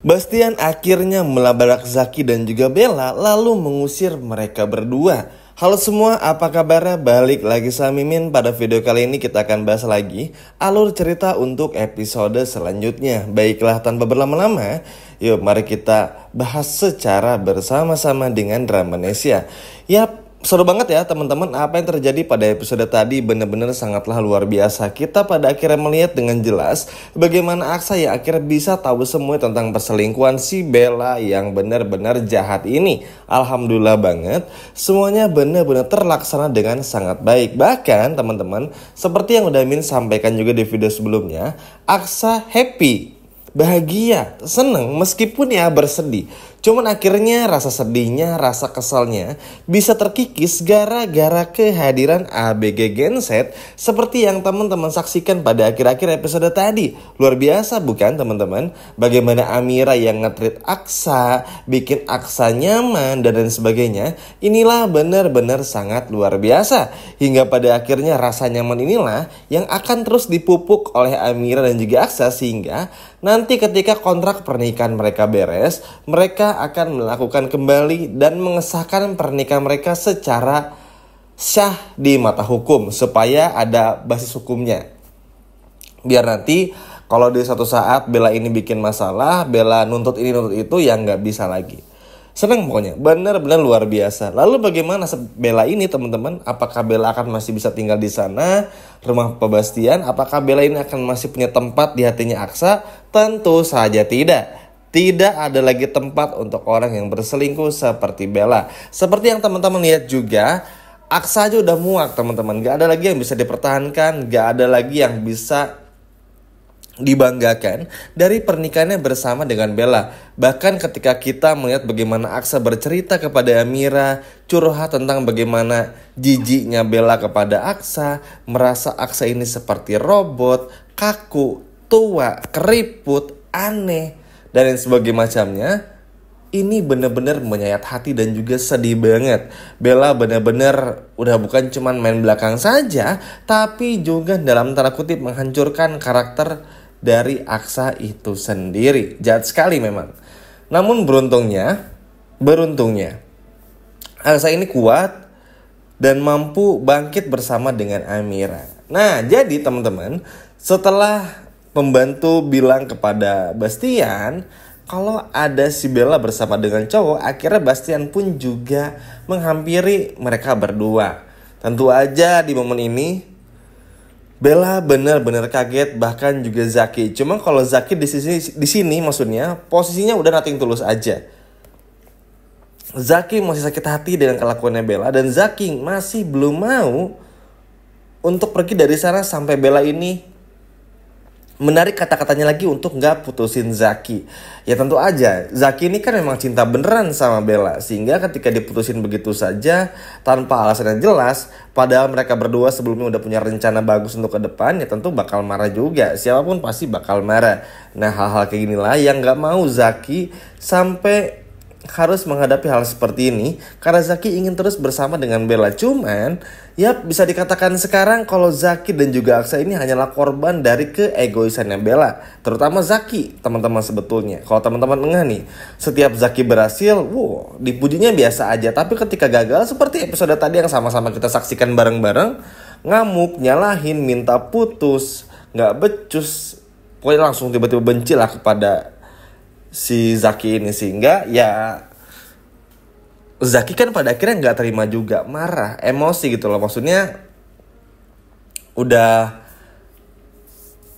Bastian akhirnya melabrak Zaki dan juga Bella lalu mengusir mereka berdua. Halo semua, apa kabarnya? Balik lagi sama Mimin. Pada video kali ini kita akan bahas lagi alur cerita untuk episode selanjutnya. Baiklah, tanpa berlama-lama, yuk mari kita bahas secara bersama-sama dengan Dramanesia. Yap, seru banget ya teman-teman. Apa yang terjadi pada episode tadi benar-benar sangatlah luar biasa. Kita pada akhirnya melihat dengan jelas bagaimana Aksa yang akhirnya bisa tahu semua tentang perselingkuhan si Bella yang benar-benar jahat ini. Alhamdulillah banget, semuanya benar-benar terlaksana dengan sangat baik. Bahkan teman-teman, seperti yang udah Min sampaikan juga di video sebelumnya, Aksa happy, bahagia, seneng meskipun ya bersedih. Cuman akhirnya rasa sedihnya, rasa kesalnya bisa terkikis gara-gara kehadiran ABG Genset seperti yang teman-teman saksikan pada akhir-akhir episode tadi. Luar biasa bukan teman-teman? Bagaimana Amira yang nge-treat Aksa, bikin Aksa nyaman dan lain sebagainya. Inilah benar-benar sangat luar biasa. Hingga pada akhirnya rasa nyaman inilah yang akan terus dipupuk oleh Amira dan juga Aksa sehingga nanti ketika kontrak pernikahan mereka beres, mereka akan melakukan kembali dan mengesahkan pernikahan mereka secara syah di mata hukum supaya ada basis hukumnya. Biar nanti kalau di suatu saat Bella ini bikin masalah, Bella nuntut ini nuntut itu ya nggak bisa lagi. Seneng pokoknya, benar-benar luar biasa. Lalu bagaimana Bella ini teman-teman? Apakah Bella akan masih bisa tinggal di sana, rumah Pak Bastian? Apakah Bella ini akan masih punya tempat di hatinya Aksa? Tentu saja tidak. Tidak ada lagi tempat untuk orang yang berselingkuh seperti Bella. Seperti yang teman-teman lihat juga, Aksa aja udah muak teman-teman. Gak ada lagi yang bisa dipertahankan, gak ada lagi yang bisa dibanggakan dari pernikahannya bersama dengan Bella. Bahkan ketika kita melihat bagaimana Aksa bercerita kepada Amira, curhat tentang bagaimana jijiknya Bella kepada Aksa, merasa Aksa ini seperti robot, kaku, tua, keriput, aneh, dan lain sebagainya macamnya. Ini benar-benar menyayat hati dan juga sedih banget. Bella benar-benar udah bukan cuman main belakang saja, tapi juga dalam tanda kutip menghancurkan karakter dari Aksa itu sendiri. Jahat sekali memang. Namun beruntungnya Aksa ini kuat dan mampu bangkit bersama dengan Amira. Nah, jadi teman-teman, setelah pembantu bilang kepada Bastian kalau ada si Bella bersama dengan cowok, akhirnya Bastian pun juga menghampiri mereka berdua. Tentu aja di momen ini Bella benar-benar kaget, bahkan juga Zaki. Cuma kalau Zaki di sini maksudnya posisinya udah nothing tulus aja. Zaki masih sakit hati dengan kelakuannya Bella dan Zaki masih belum mau untuk pergi dari sana sampai Bella ini menarik kata-katanya lagi untuk gak putusin Zaki. Ya tentu aja Zaki ini kan memang cinta beneran sama Bella, sehingga ketika diputusin begitu saja tanpa alasan yang jelas, padahal mereka berdua sebelumnya udah punya rencana bagus untuk ke depan, ya tentu bakal marah juga. Siapapun pasti bakal marah. Nah, hal-hal kayak ginilah yang gak mau Zaki sampai harus menghadapi hal seperti ini, karena Zaki ingin terus bersama dengan Bella. Cuman ya bisa dikatakan sekarang kalau Zaki dan juga Aksa ini hanyalah korban dari keegoisannya Bella, terutama Zaki teman-teman. Sebetulnya kalau teman-teman enggak nih, setiap Zaki berhasil, dipujinya biasa aja, tapi ketika gagal seperti episode tadi yang sama-sama kita saksikan bareng-bareng, ngamuk, nyalahin, minta putus, nggak becus, pokoknya langsung tiba-tiba benci lah kepada si Zaki ini. Sehingga ya Zaki kan pada akhirnya nggak terima juga, marah, emosi gitu loh. Maksudnya udah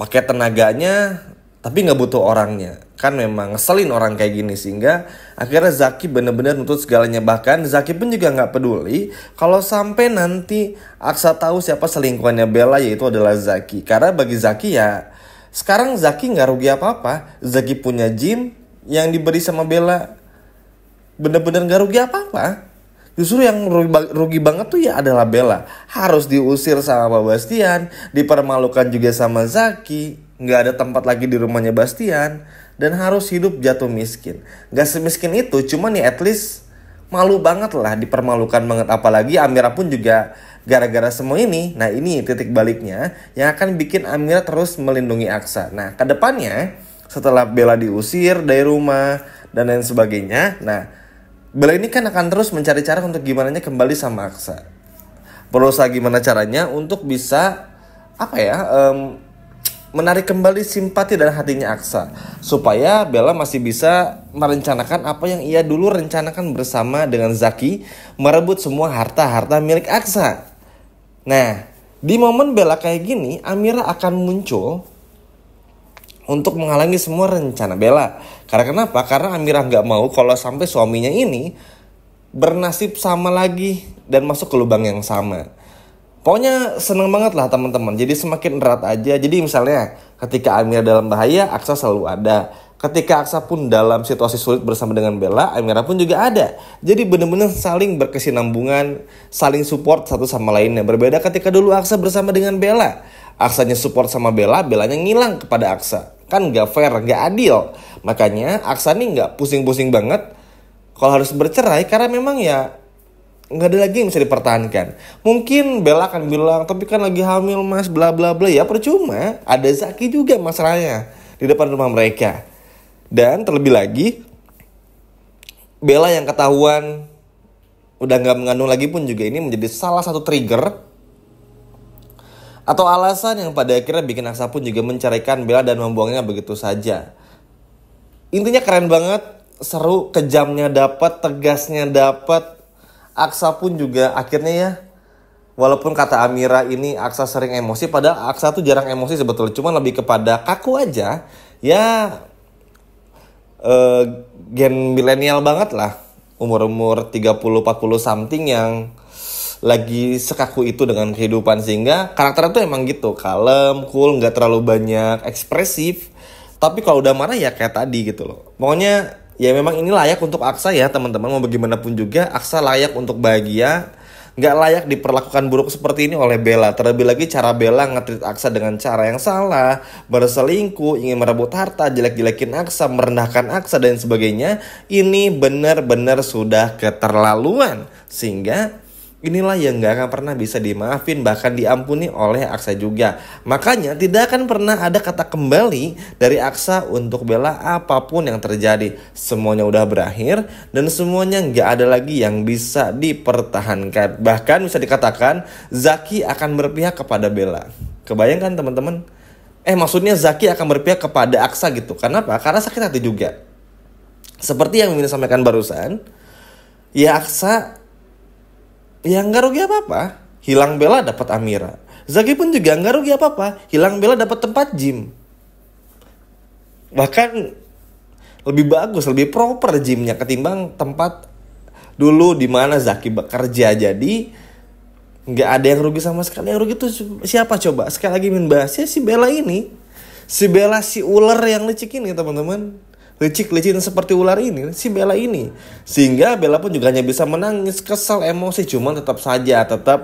pakai tenaganya tapi nggak butuh orangnya. Kan memang ngeselin orang kayak gini, sehingga akhirnya Zaki bener-bener nuntut segalanya. Bahkan Zaki pun juga nggak peduli kalau sampai nanti Aksa tahu siapa selingkuhannya Bella, yaitu adalah Zaki. Karena bagi Zaki ya sekarang Zaki nggak rugi apa-apa. Zaki punya gym yang diberi sama Bella, bener-bener gak rugi apa-apa. Justru yang rugi banget tuh ya adalah Bella. Harus diusir sama Pak Bastian, dipermalukan juga sama Zaki, gak ada tempat lagi di rumahnya Bastian, dan harus hidup jatuh miskin. Gak semiskin itu, cuman ya at least malu banget lah, dipermalukan banget. Apalagi Amira pun juga gara-gara semua ini. Nah, ini titik baliknya yang akan bikin Amira terus melindungi Aksa. Nah, kedepannya setelah Bella diusir dari rumah dan lain sebagainya. Nah, Bella ini kan akan terus mencari cara untuk gimana kembali sama Aksa. Berusaha gimana caranya untuk bisa menarik kembali simpati dan hatinya Aksa, supaya Bella masih bisa merencanakan apa yang ia dulu rencanakan bersama dengan Zaki, merebut semua harta-harta milik Aksa. Nah, di momen Bella kayak gini, Amira akan muncul untuk menghalangi semua rencana Bella. Karena kenapa? Karena Amira nggak mau kalau sampai suaminya ini bernasib sama lagi dan masuk ke lubang yang sama. Pokoknya seneng banget lah teman-teman. Jadi semakin erat aja. Jadi misalnya ketika Amira dalam bahaya, Aksa selalu ada. Ketika Aksa pun dalam situasi sulit bersama dengan Bella, Amira pun juga ada. Jadi benar-benar saling berkesinambungan, saling support satu sama lainnya. Berbeda ketika dulu Aksa bersama dengan Bella. Aksanya support sama Bella, Bellanya ngilang kepada Aksa. Kan gak fair, gak adil. Makanya Aksa nih gak pusing-pusing banget kalau harus bercerai, karena memang ya nggak ada lagi yang bisa dipertahankan. Mungkin Bella akan bilang, tapi kan lagi hamil mas, bla bla bla. Ya percuma, ada Zaki juga masalahnya di depan rumah mereka. Dan terlebih lagi, Bella yang ketahuan udah nggak mengandung lagi pun juga ini menjadi salah satu trigger atau alasan yang pada akhirnya bikin Aksa pun juga menceraikan Bella dan membuangnya begitu saja. Intinya keren banget, seru, kejamnya dapat, tegasnya dapat. Aksa pun juga akhirnya ya, walaupun kata Amira ini Aksa sering emosi, padahal Aksa tuh jarang emosi sebetulnya, cuma lebih kepada kaku aja. Ya gen milenial banget lah, umur-umur 30-40 something yang lagi sekaku itu dengan kehidupan. Sehingga karakternya tuh emang gitu, kalem, cool, gak terlalu banyak ekspresif. Tapi kalau udah marah ya kayak tadi gitu loh. Pokoknya ya memang ini layak untuk Aksa ya teman-teman. Mau bagaimanapun juga Aksa layak untuk bahagia. Gak layak diperlakukan buruk seperti ini oleh Bella. Terlebih lagi cara Bella nge-treat Aksa dengan cara yang salah, berselingkuh, ingin merebut harta, jelek-jelekin Aksa, merendahkan Aksa dan sebagainya. Ini benar-benar sudah keterlaluan. Sehingga inilah yang gak akan pernah bisa dimaafin, bahkan diampuni oleh Aksa juga. Makanya tidak akan pernah ada kata kembali dari Aksa untuk Bella apapun yang terjadi. Semuanya udah berakhir dan semuanya gak ada lagi yang bisa dipertahankan. Bahkan bisa dikatakan Zaki akan berpihak kepada Bella. Kebayangkan teman-teman? Maksudnya Zaki akan berpihak kepada Aksa gitu. Kenapa? Karena sakit hati juga. Seperti yang Mimin sampaikan barusan, ya Aksa ya nggak rugi apa-apa, hilang Bella dapat Amira. Zaki pun juga nggak rugi apa-apa, hilang Bella dapat tempat gym. Bahkan lebih bagus, lebih proper gymnya ketimbang tempat dulu di mana Zaki bekerja. Jadi nggak ada yang rugi sama sekali. Yang rugi tuh siapa coba? Sekali lagi Min bahas ya si Bella ini, si Bella si ular yang licik ini teman-teman. Licik-licin seperti ular ini, si Bella ini. Sehingga Bella pun juga hanya bisa menangis, kesal, emosi. Cuman tetap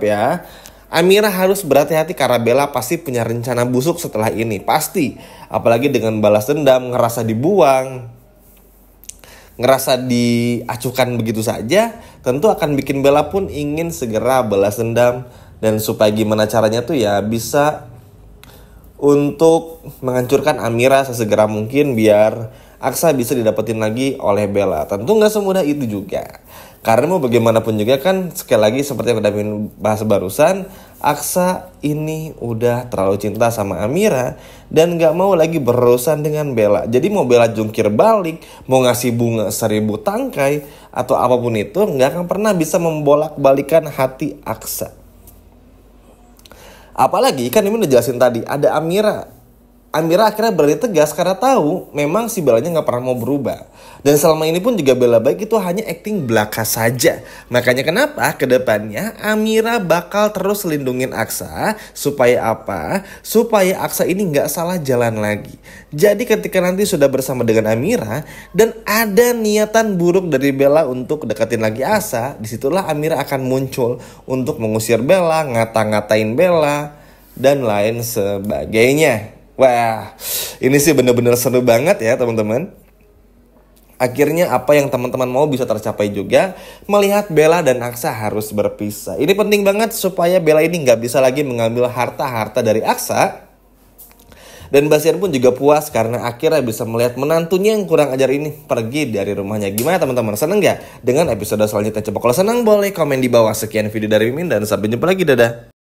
ya, Amira harus berhati-hati karena Bella pasti punya rencana busuk setelah ini. Pasti. Apalagi dengan balas dendam, ngerasa dibuang, ngerasa diacuhkan begitu saja. Tentu akan bikin Bella pun ingin segera balas dendam. Dan supaya gimana caranya tuh ya bisa untuk menghancurkan Amira sesegera mungkin biar Aksa bisa didapetin lagi oleh Bella. Tentu gak semudah itu juga. Karena mau bagaimanapun juga kan, sekali lagi seperti yang udah bahas barusan, Aksa ini udah terlalu cinta sama Amira dan gak mau lagi berurusan dengan Bella. Jadi mau Bella jungkir balik, mau ngasih bunga 1000 tangkai atau apapun itu, gak akan pernah bisa membolak-balikan hati Aksa. Apalagi kan ini udah jelasin tadi, ada Amira. Amira akhirnya berani tegas karena tahu memang si Bellanya gak pernah mau berubah. Dan selama ini pun juga Bella baik itu hanya acting belaka saja. Makanya kenapa kedepannya Amira bakal terus lindungin Aksa. Supaya apa? Supaya Aksa ini gak salah jalan lagi. Jadi ketika nanti sudah bersama dengan Amira dan ada niatan buruk dari Bella untuk deketin lagi Aksa, disitulah Amira akan muncul untuk mengusir Bella, ngata-ngatain Bella, dan lain sebagainya. Wah, ini sih bener-bener seru banget ya teman-teman. Akhirnya apa yang teman-teman mau bisa tercapai juga. Melihat Bella dan Aksa harus berpisah. Ini penting banget supaya Bella ini gak bisa lagi mengambil harta-harta dari Aksa. Dan Basian pun juga puas karena akhirnya bisa melihat menantunya yang kurang ajar ini pergi dari rumahnya. Gimana teman-teman, seneng gak dengan episode selanjutnya? Coba kalau senang boleh komen di bawah. Sekian video dari Mimin dan sampai jumpa lagi, dadah.